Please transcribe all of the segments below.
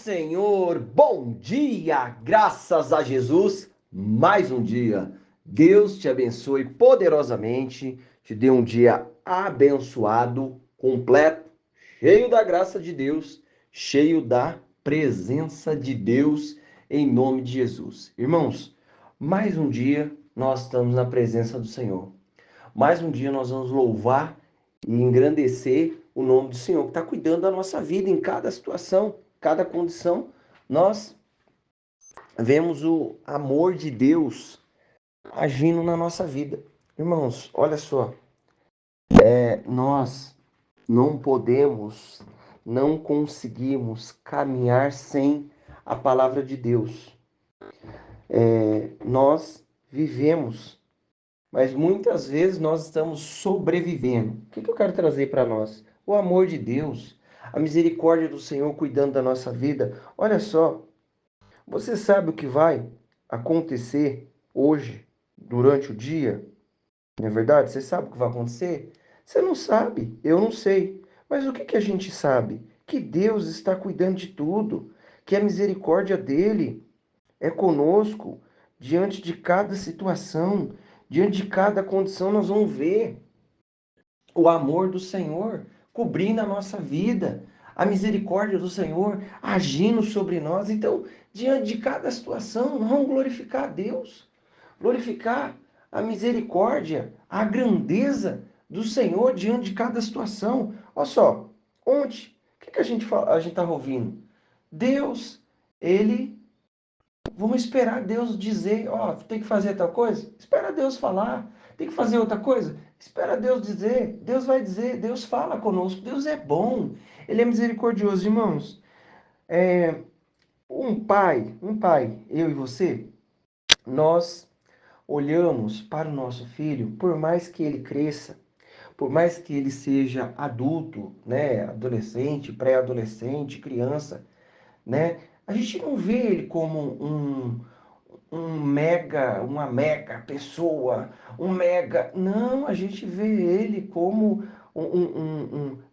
Senhor, bom dia, graças a Jesus, mais um dia. Deus te abençoe poderosamente, te dê um dia abençoado, completo, cheio da graça de Deus, cheio da presença de Deus, em nome de Jesus. Irmãos, mais um dia nós estamos na presença do Senhor. Mais um dia nós vamos louvar e engrandecer o nome do Senhor, que está cuidando da nossa vida em cada situação, cada condição. Nós vemos o amor de Deus agindo na nossa vida. Irmãos, olha só, nós não podemos, não conseguimos caminhar sem a palavra de Deus. Nós vivemos, mas muitas vezes nós estamos sobrevivendo. O que eu quero trazer para nós? O amor de Deus, a misericórdia do Senhor cuidando da nossa vida. Olha só, você sabe o que vai acontecer hoje, durante o dia? Não é verdade? Você sabe o que vai acontecer? Você não sabe, eu não sei. Mas o que a gente sabe? Que Deus está cuidando de tudo, que a misericórdia dele é conosco diante de cada situação, diante de cada condição. Nós vamos ver o amor do Senhor cobrindo a nossa vida, a misericórdia do Senhor agindo sobre nós. Então, diante de cada situação, nós vamos glorificar a Deus, glorificar a misericórdia, a grandeza do Senhor diante de cada situação. Olha só, ontem, o que a gente estava ouvindo? Deus, ele. Vamos esperar Deus dizer, ó, tem que fazer tal coisa? Espera Deus falar. Tem que fazer outra coisa? Espera Deus dizer. Deus vai dizer, Deus fala conosco. Deus é bom. Ele é misericordioso, irmãos. Um pai, eu e você, nós olhamos para o nosso filho, por mais que ele cresça, por mais que ele seja adulto, né, adolescente, pré-adolescente, criança, né, a gente não vê ele como uma mega pessoa, um mega. Não, a gente vê ele como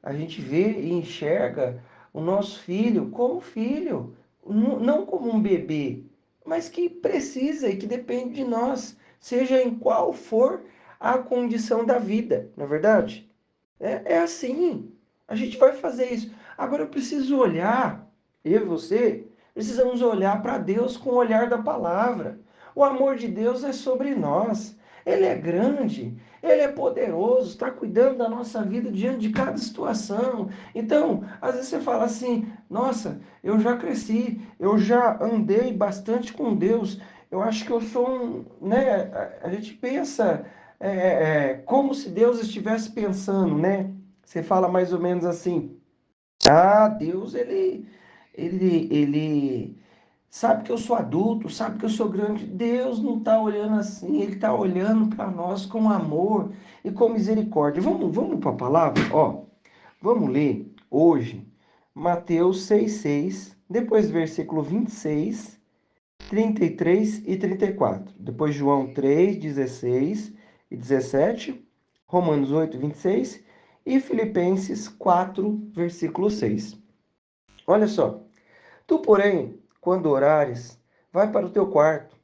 a gente vê e enxerga o nosso filho como filho, não como um bebê, mas que precisa e que depende de nós, seja em qual for a condição da vida, não é verdade? É assim. A gente vai fazer isso. Agora eu preciso olhar, eu e você, precisamos olhar para Deus com o olhar da palavra. O amor de Deus é sobre nós. Ele é grande, ele é poderoso, está cuidando da nossa vida diante de cada situação. Então, às vezes você fala assim: nossa, eu já cresci, eu já andei bastante com Deus, eu acho que eu sou um. Né? A gente pensa como se Deus estivesse pensando, né? Você fala mais ou menos assim: ah, Deus, ele sabe que eu sou adulto, sabe que eu sou grande. Deus não está olhando assim, ele está olhando para nós com amor e com misericórdia. Vamos para a palavra? Ó, vamos ler hoje Mateus 6,6, depois versículo 26, 33 e 34. Depois João 3, 16 e 17, Romanos 8, 26 e Filipenses 4, versículo 6. Olha só. Tu, porém, quando orares, vai para o teu quarto,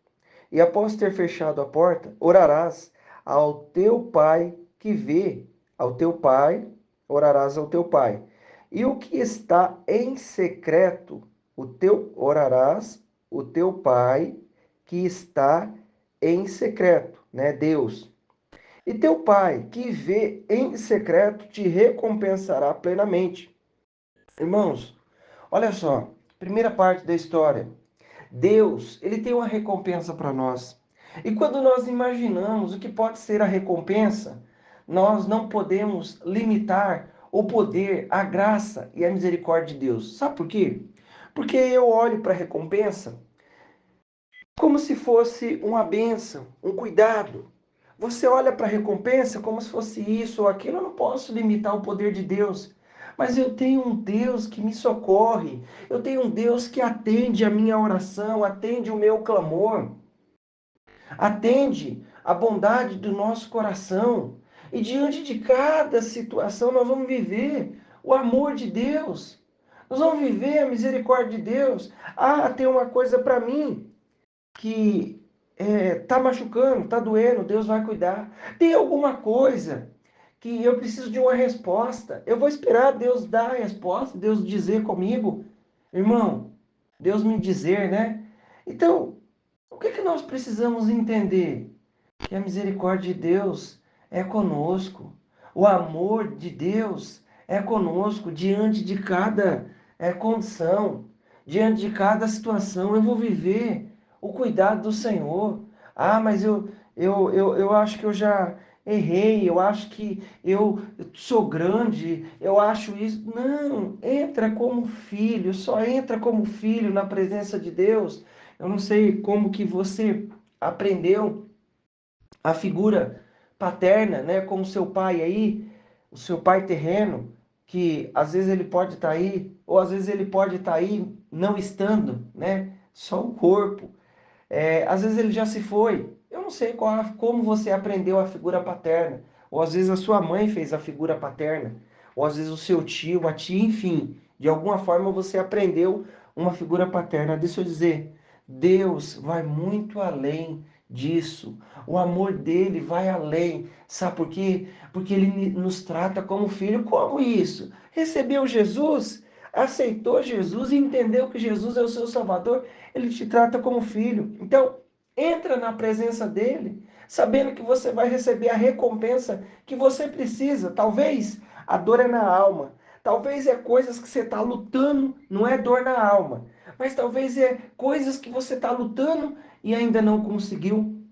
e após ter fechado a porta, orarás ao teu pai que vê, ao teu pai, orarás ao teu pai. E o que está em secreto, orarás o teu pai que está em secreto, né, Deus. E teu pai que vê em secreto te recompensará plenamente. Irmãos, olha só, primeira parte da história. Deus, ele tem uma recompensa para nós. E quando nós imaginamos o que pode ser a recompensa, nós não podemos limitar o poder, a graça e a misericórdia de Deus. Sabe por quê? Porque eu olho para a recompensa como se fosse uma bênção, um cuidado. Você olha para a recompensa como se fosse isso ou aquilo. Eu não posso limitar o poder de Deus. Mas eu tenho um Deus que me socorre. Eu tenho um Deus que atende a minha oração, atende o meu clamor, atende a bondade do nosso coração. E diante de cada situação nós vamos viver o amor de Deus. Nós vamos viver a misericórdia de Deus. Ah, tem uma coisa para mim que tá machucando, tá doendo, Deus vai cuidar. Tem alguma coisa que eu preciso de uma resposta. Eu vou esperar Deus dar a resposta, Deus dizer comigo. Irmão, Deus me dizer, né? Então, o que que nós precisamos entender? Que a misericórdia de Deus é conosco. O amor de Deus é conosco diante de cada condição, diante de cada situação. Eu vou viver o cuidado do Senhor. Ah, mas eu acho que eu já errei, eu acho que eu sou grande, eu acho isso. Não, entra como filho, só entra como filho na presença de Deus. Eu não sei como que você aprendeu a figura paterna, né, como seu pai aí, o seu pai terreno, que às vezes ele pode estar aí, ou às vezes ele pode estar aí não estando, né, só o corpo. Às vezes ele já se foi. Eu não sei como você aprendeu a figura paterna, ou às vezes a sua mãe fez a figura paterna, ou às vezes o seu tio, a tia, enfim, de alguma forma você aprendeu uma figura paterna. Deixa eu dizer, Deus vai muito além disso. O amor dele vai além. Sabe por quê? Porque ele nos trata como filho. Como isso? Recebeu Jesus, aceitou Jesus e entendeu que Jesus é o seu Salvador. Ele te trata como filho. Então, entra na presença dele, sabendo que você vai receber a recompensa que você precisa. Talvez a dor é na alma. Talvez é coisas que você está lutando, não é dor na alma. Mas talvez é coisas que você está lutando e ainda não conseguiu.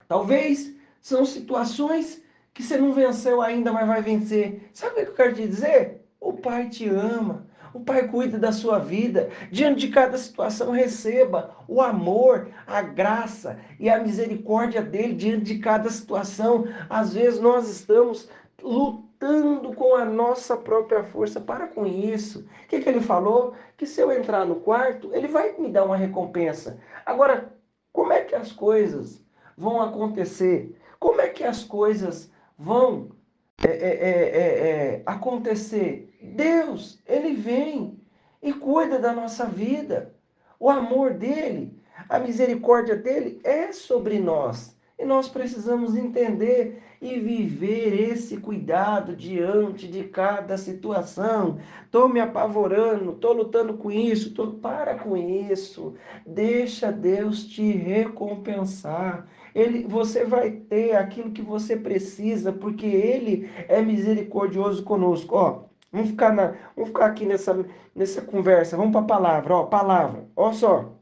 Talvez são situações que você não venceu ainda, mas vai vencer. Sabe o que eu quero te dizer? O Pai te ama. O Pai cuida da sua vida. Diante de cada situação, receba o amor, a graça e a misericórdia dele diante de cada situação. Às vezes nós estamos lutando com a nossa própria força. Para com isso. O que ele falou? Que se eu entrar no quarto, ele vai me dar uma recompensa. Agora, como é que as coisas vão acontecer? Como é que as coisas vão acontecer? Deus, Ele vem e cuida da nossa vida. O amor dele, a misericórdia dele é sobre nós. E nós precisamos entender e viver esse cuidado diante de cada situação. Estou me apavorando, estou lutando com isso, para com isso. Deixa Deus te recompensar. Você vai ter aquilo que você precisa, porque Ele é misericordioso conosco. Ó, vamos ficar aqui nessa conversa. Vamos para a palavra, ó, palavra. Ó só.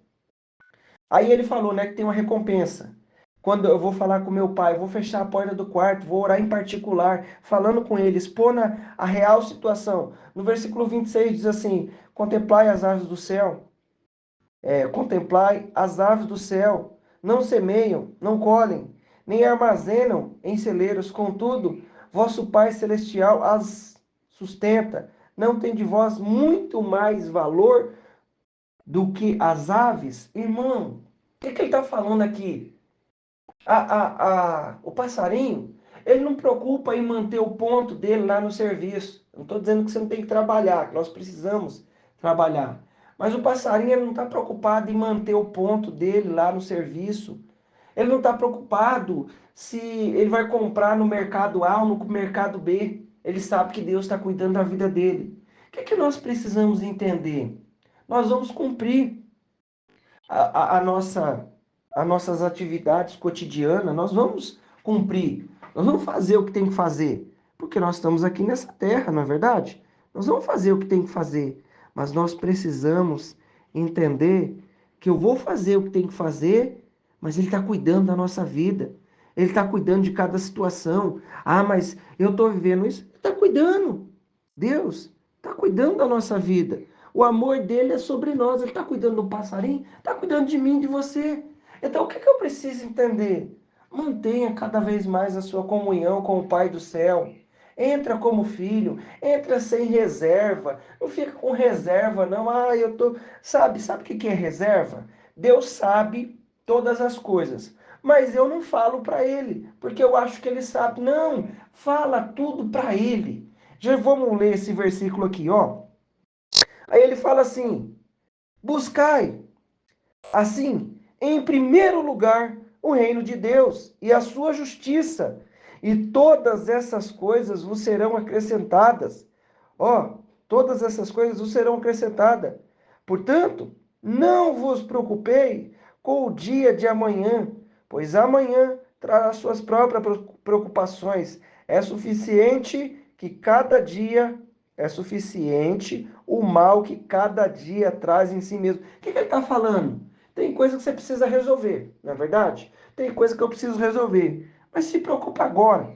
Aí ele falou, né, que tem uma recompensa. Quando eu vou falar com meu pai, vou fechar a porta do quarto, vou orar em particular, falando com ele, expor a real situação. No versículo 26 diz assim: contemplai as aves do céu, contemplai as aves do céu, não semeiam, não colhem, nem armazenam em celeiros, contudo, vosso Pai Celestial as sustenta. Não tem de vós muito mais valor do que as aves? Irmão, o que ele está falando aqui? O passarinho, ele não preocupa em manter o ponto dele lá no serviço. Não estou dizendo que você não tem que trabalhar, que nós precisamos trabalhar. Mas o passarinho ele não está preocupado em manter o ponto dele lá no serviço. Ele não está preocupado se ele vai comprar no mercado A ou no mercado B. Ele sabe que Deus está cuidando da vida dele. O que nós precisamos entender? Nós vamos cumprir a nossa, as nossas atividades cotidianas, nós vamos cumprir, nós vamos fazer o que tem que fazer, porque nós estamos aqui nessa terra, não é verdade? Nós vamos fazer o que tem que fazer, mas nós precisamos entender que eu vou fazer o que tem que fazer, mas Ele está cuidando da nossa vida, Ele está cuidando de cada situação. Ah, mas eu estou vivendo isso, Ele está cuidando. Deus está cuidando da nossa vida. O amor dele é sobre nós. Ele está cuidando do passarinho, está cuidando de mim, de você. Então, o que eu preciso entender? Mantenha cada vez mais a sua comunhão com o Pai do céu. Entra como filho, entra sem reserva. Não fica com reserva, não. Ah, eu tô. Sabe o que é reserva? Deus sabe todas as coisas. Mas eu não falo para ele, porque eu acho que ele sabe. Não, fala tudo para ele. Já vamos ler esse versículo aqui, ó. Aí ele fala assim: buscai, assim, em primeiro lugar, o reino de Deus e a sua justiça, e todas essas coisas vos serão acrescentadas. Ó, todas essas coisas vos serão acrescentadas. Portanto, não vos preocupei com o dia de amanhã, pois amanhã trará suas próprias preocupações. É suficiente que cada dia é suficiente o mal que cada dia traz em si mesmo. O que ele está falando? Tem coisa que você precisa resolver, não é verdade? Tem coisa que eu preciso resolver. Mas se preocupa agora.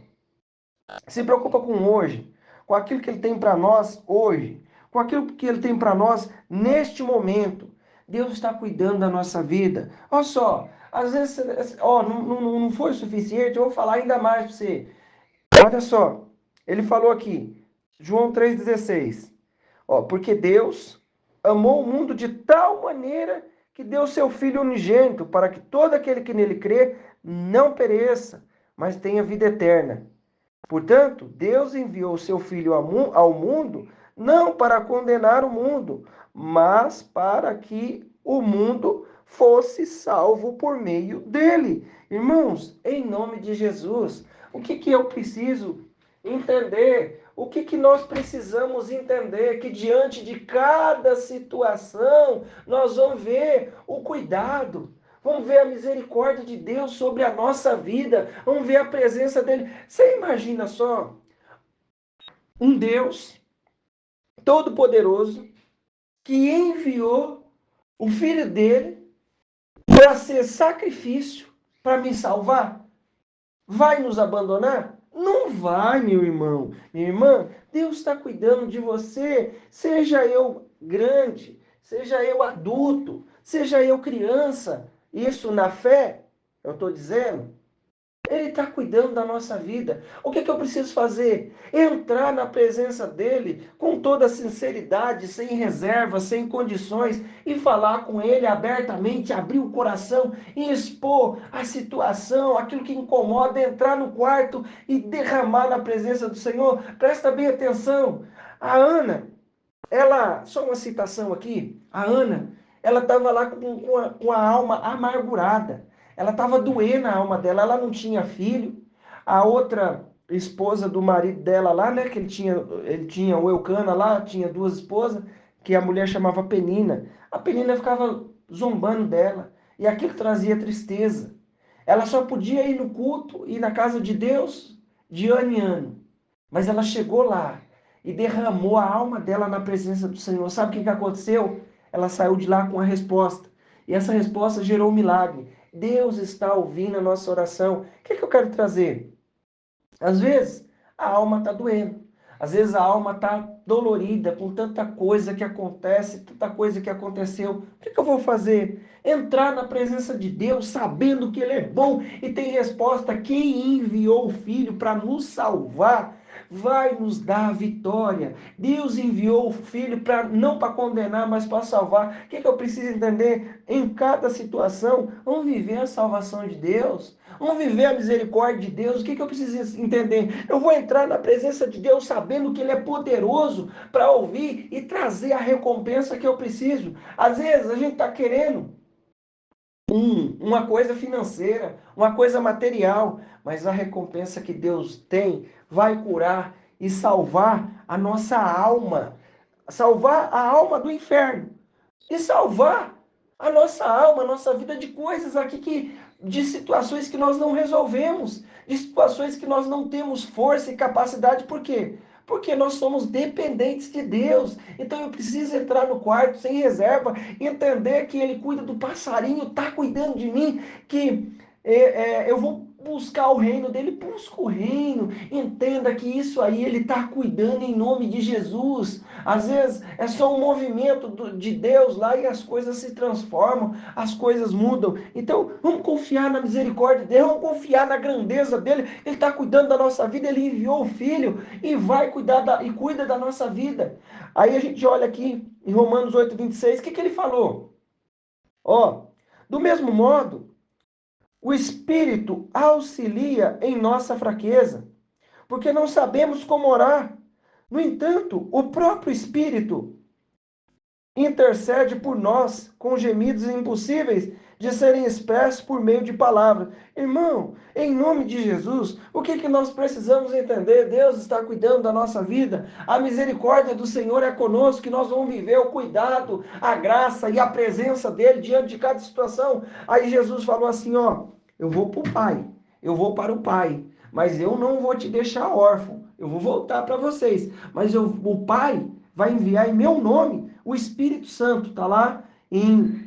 Se preocupa com hoje, com aquilo que ele tem para nós hoje, com aquilo que ele tem para nós neste momento. Deus está cuidando da nossa vida. Olha só, às vezes, ó, não foi o suficiente, eu vou falar ainda mais para você. Olha só, ele falou aqui, João 3,16. Ó, porque Deus amou o mundo de tal maneira que deu seu Filho unigênito para que todo aquele que nele crê não pereça, mas tenha vida eterna. Portanto, Deus enviou o seu Filho ao mundo não para condenar o mundo, mas para que o mundo fosse salvo por meio dele. Irmãos, em nome de Jesus, o que eu preciso entender? O que nós precisamos entender? Que diante de cada situação, nós vamos ver o cuidado. Vamos ver a misericórdia de Deus sobre a nossa vida. Vamos ver a presença dele. Você imagina só um Deus todo-poderoso que enviou o filho dele para ser sacrifício para me salvar? Vai nos abandonar? Não vai, meu irmão, minha irmã. Deus está cuidando de você. Seja eu grande, seja eu adulto, seja eu criança. Isso na fé, eu estou dizendo. Ele está cuidando da nossa vida. O que eu preciso fazer? Entrar na presença dele com toda sinceridade, sem reserva, sem condições e falar com ele abertamente, abrir o coração e expor a situação, aquilo que incomoda, entrar no quarto e derramar na presença do Senhor. Presta bem atenção. A Ana, ela, só uma citação aqui, a Ana, ela estava lá com a alma amargurada. Ela estava doendo a alma dela, ela não tinha filho. A outra esposa do marido dela lá, né, que ele tinha o Eucana lá, tinha duas esposas, que a mulher chamava Penina. A Penina ficava zombando dela, e aquilo trazia tristeza. Ela só podia ir no culto e na casa de Deus de ano em ano. Mas ela chegou lá e derramou a alma dela na presença do Senhor. Sabe o que aconteceu? Ela saiu de lá com a resposta. E essa resposta gerou um milagre. Deus está ouvindo a nossa oração. O que eu quero trazer? Às vezes, a alma está doendo. Às vezes, a alma está dolorida com tanta coisa que acontece, tanta coisa que aconteceu. O que eu vou fazer? Entrar na presença de Deus, sabendo que Ele é bom e tem resposta. Quem enviou o Filho para nos salvar vai nos dar a vitória. Deus enviou o Filho não para condenar, mas para salvar. O que eu preciso entender? Em cada situação, vamos viver a salvação de Deus. Vamos viver a misericórdia de Deus. O que eu preciso entender? Eu vou entrar na presença de Deus sabendo que Ele é poderoso para ouvir e trazer a recompensa que eu preciso. Às vezes a gente está querendo uma coisa financeira, uma coisa material, mas a recompensa que Deus tem vai curar e salvar a nossa alma, salvar a alma do inferno e salvar a nossa alma, a nossa vida de coisas aqui de situações que nós não resolvemos, de situações que nós não temos força e capacidade. Por quê? Porque nós somos dependentes de Deus. Então eu preciso entrar no quarto sem reserva, entender que Ele cuida do passarinho, está cuidando de mim, que eu vou buscar o reino dele, busca o reino, entenda que isso aí Ele está cuidando em nome de Jesus. Às vezes é só um movimento de Deus lá e as coisas se transformam, as coisas mudam. Então vamos confiar na misericórdia dele, vamos confiar na grandeza dele. Ele está cuidando da nossa vida, ele enviou o Filho e vai cuidar e cuida da nossa vida. Aí a gente olha aqui em Romanos 8:26, o que ele falou? Ó, do mesmo modo, o Espírito auxilia em nossa fraqueza, porque não sabemos como orar. No entanto, o próprio Espírito intercede por nós com gemidos impossíveis de serem expressos por meio de palavras. Irmão, em nome de Jesus, o que nós precisamos entender? Deus está cuidando da nossa vida, a misericórdia do Senhor é conosco, que nós vamos viver o cuidado, a graça e a presença dele diante de cada situação. Aí Jesus falou assim, ó, eu vou para o Pai, eu vou para o Pai, mas eu não vou te deixar órfão, eu vou voltar para vocês, mas o Pai vai enviar em meu nome o Espírito Santo, está lá em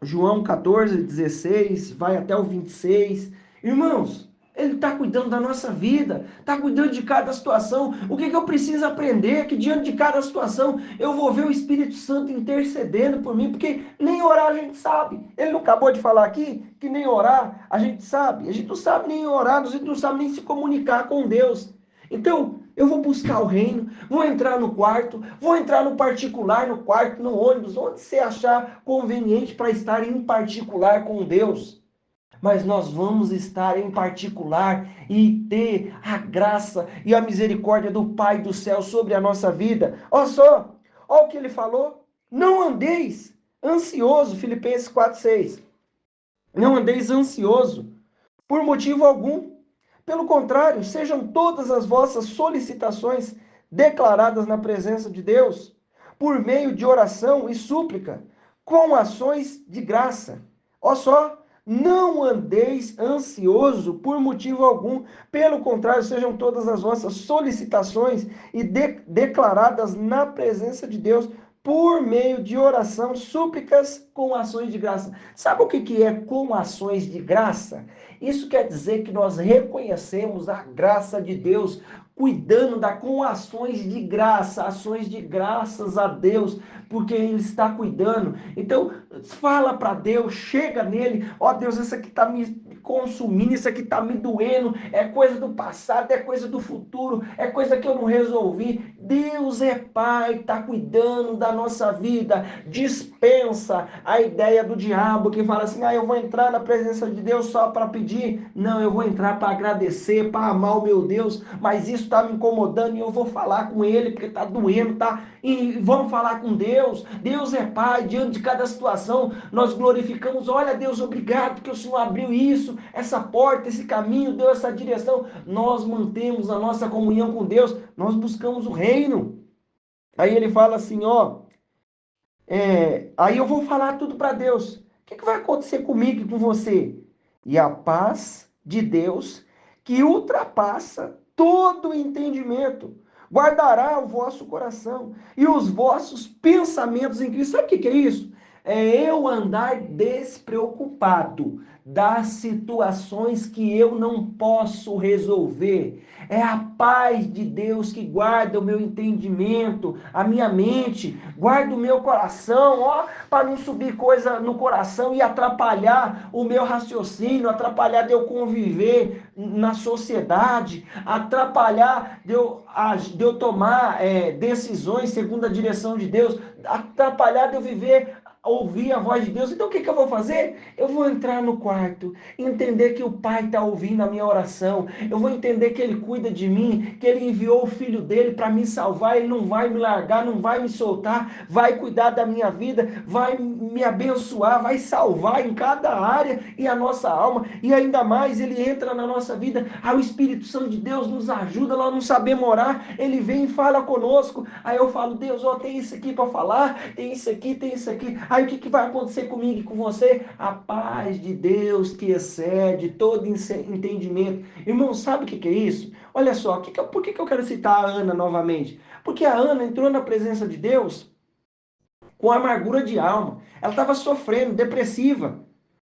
João 14, 16, vai até o 26. Irmãos, ele está cuidando da nossa vida, está cuidando de cada situação. O que eu preciso aprender? Que diante de cada situação eu vou ver o Espírito Santo intercedendo por mim, porque nem orar a gente sabe. Ele não acabou de falar aqui que nem orar a gente sabe. A gente não sabe nem orar, a gente não sabe nem se comunicar com Deus. Então, eu vou buscar o reino, vou entrar no quarto, vou entrar no particular, no quarto, no ônibus, onde você achar conveniente para estar em particular com Deus. Mas nós vamos estar em particular e ter a graça e a misericórdia do Pai do céu sobre a nossa vida. Olha só, olha o que ele falou. Não andeis ansioso, Filipenses 4:6. Não andeis ansioso por motivo algum. Pelo contrário, sejam todas as vossas solicitações declaradas na presença de Deus, por meio de oração e súplica, com ações de graça. Ó só, não andeis ansioso por motivo algum, pelo contrário, sejam todas as vossas solicitações e declaradas na presença de Deus, por meio de oração, súplicas com ações de graça. Sabe o que é com ações de graça? Isso quer dizer que nós reconhecemos a graça de Deus, cuidando com ações de graça, ações de graças a Deus, porque Ele está cuidando. Então, fala para Deus, chega nele, ó Deus, isso aqui está me consumindo, isso aqui está me doendo, é coisa do passado, é coisa do futuro, é coisa que eu não resolvi. Deus é Pai, está cuidando da nossa vida, dispensa a ideia do diabo que fala assim, eu vou entrar na presença de Deus só para pedir. Não, eu vou entrar para agradecer, para amar o meu Deus, mas isso está me incomodando e eu vou falar com Ele porque está doendo, tá? E vamos falar com Deus. Deus é Pai, diante de cada situação nós glorificamos, olha Deus, obrigado porque o Senhor abriu isso, essa porta, esse caminho, deu essa direção. Nós mantemos a nossa comunhão com Deus, nós buscamos o reino. Aí ele fala assim, ó, aí eu vou falar tudo para Deus. O que vai acontecer comigo e com você? E a paz de Deus, que ultrapassa todo o entendimento, guardará o vosso coração e os vossos pensamentos em Cristo. Sabe o que é isso? É eu andar despreocupado das situações que eu não posso resolver. É a paz de Deus que guarda o meu entendimento, a minha mente, guarda o meu coração, ó, para não subir coisa no coração e atrapalhar o meu raciocínio, atrapalhar de eu conviver na sociedade, atrapalhar de eu tomar decisões segundo a direção de Deus, atrapalhar de eu viver, ouvir a voz de Deus. Então o que eu vou fazer? Eu vou entrar no quarto, entender que o Pai está ouvindo a minha oração, eu vou entender que Ele cuida de mim, que Ele enviou o Filho dele para me salvar, Ele não vai me largar, não vai me soltar, vai cuidar da minha vida, vai me abençoar, vai salvar em cada área e a nossa alma, e ainda mais Ele entra na nossa vida, o Espírito Santo de Deus nos ajuda, nós não sabemos orar, Ele vem e fala conosco, aí eu falo, Deus, tem isso aqui para falar, tem isso aqui, aí o que vai acontecer comigo e com você? A paz de Deus que excede todo entendimento. Irmão, sabe o que é isso? Olha só, por que eu quero citar a Ana novamente? Porque a Ana entrou na presença de Deus com amargura de alma. Ela estava sofrendo, depressiva,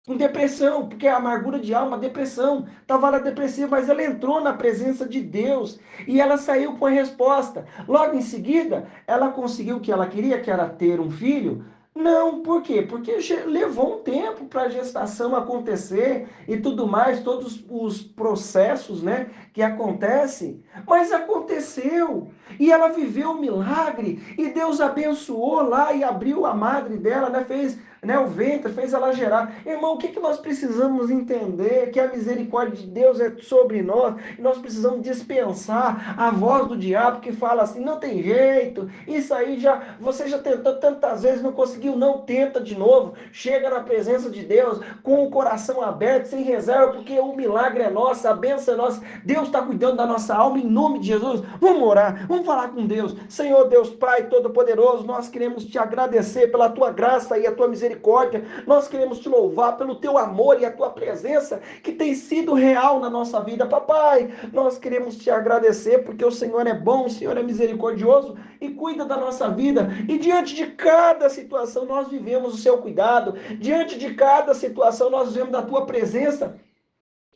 com depressão, porque a amargura de alma, depressão, estava lá depressiva, mas ela entrou na presença de Deus e ela saiu com a resposta. Logo em seguida, ela conseguiu o que ela queria, que era ter um filho. Não, por quê? Porque levou um tempo para a gestação acontecer e tudo mais, todos os processos, né, que acontecem, mas aconteceu e ela viveu um milagre e Deus abençoou lá e abriu a madre dela, né, fez né, o ventre, fez ela gerar. Irmão, o que que nós precisamos entender? Que a misericórdia de Deus é sobre nós, e nós precisamos dispensar a voz do diabo que fala assim, não tem jeito, isso aí já, você já tentou tantas vezes, não conseguiu, não tenta de novo, chega na presença de Deus, com o coração aberto, sem reserva, porque o milagre é nosso, a bênção é nossa, Deus está cuidando da nossa alma, em nome de Jesus. Vamos orar, vamos falar com Deus. Senhor Deus Pai Todo-Poderoso, nós queremos te agradecer pela tua graça e a tua misericórdia, nós queremos te louvar pelo teu amor e a tua presença que tem sido real na nossa vida. Papai, nós queremos te agradecer porque o Senhor é bom, o Senhor é misericordioso e cuida da nossa vida. E diante de cada situação nós vivemos o seu cuidado, diante de cada situação nós vivemos da tua presença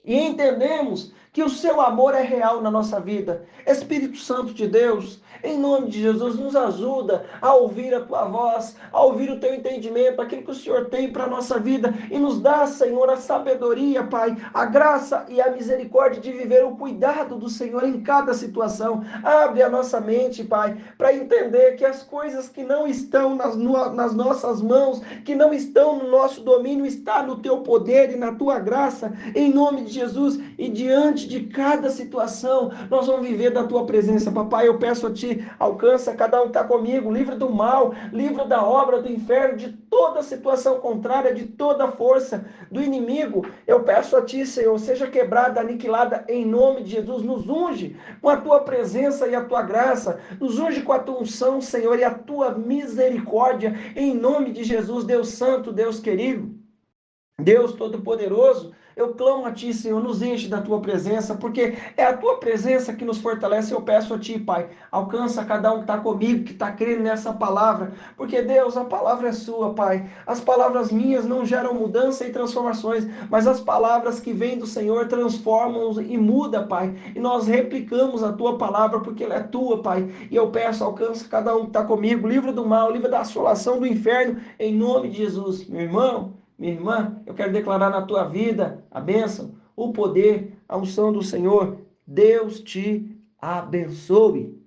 e entendemos que o seu amor é real na nossa vida. Espírito Santo de Deus, em nome de Jesus, nos ajuda a ouvir a tua voz, a ouvir o teu entendimento, aquilo que o Senhor tem para a nossa vida, e nos dá, Senhor, a sabedoria, Pai, a graça e a misericórdia de viver o cuidado do Senhor em cada situação. Abre a nossa mente, Pai, para entender que as coisas que não estão nas nossas mãos, que não estão no nosso domínio, está no teu poder e na tua graça, em nome de Jesus. E diante de cada situação, nós vamos viver da tua presença. Papai, eu peço a ti, alcança cada um que está comigo, livra do mal, livra da obra do inferno, de toda situação contrária, de toda força do inimigo. Eu peço a ti, Senhor, seja quebrada, aniquilada em nome de Jesus. Nos unge com a tua presença e a tua graça, nos unge com a tua unção, Senhor, e a tua misericórdia em nome de Jesus. Deus santo, Deus querido, Deus Todo-Poderoso, eu clamo a Ti, Senhor, nos enche da Tua presença, porque é a Tua presença que nos fortalece. Eu peço a Ti, Pai, alcança cada um que está comigo, que está crendo nessa palavra, porque Deus, a palavra é Sua, Pai. As palavras minhas não geram mudança e transformações, mas as palavras que vêm do Senhor transformam e mudam, Pai. E nós replicamos a Tua palavra, porque ela é Tua, Pai. E eu peço, alcança cada um que está comigo, livra do mal, livra da assolação do inferno, em nome de Jesus. Meu irmão, minha irmã, eu quero declarar na tua vida a bênção, o poder, a unção do Senhor. Deus te abençoe.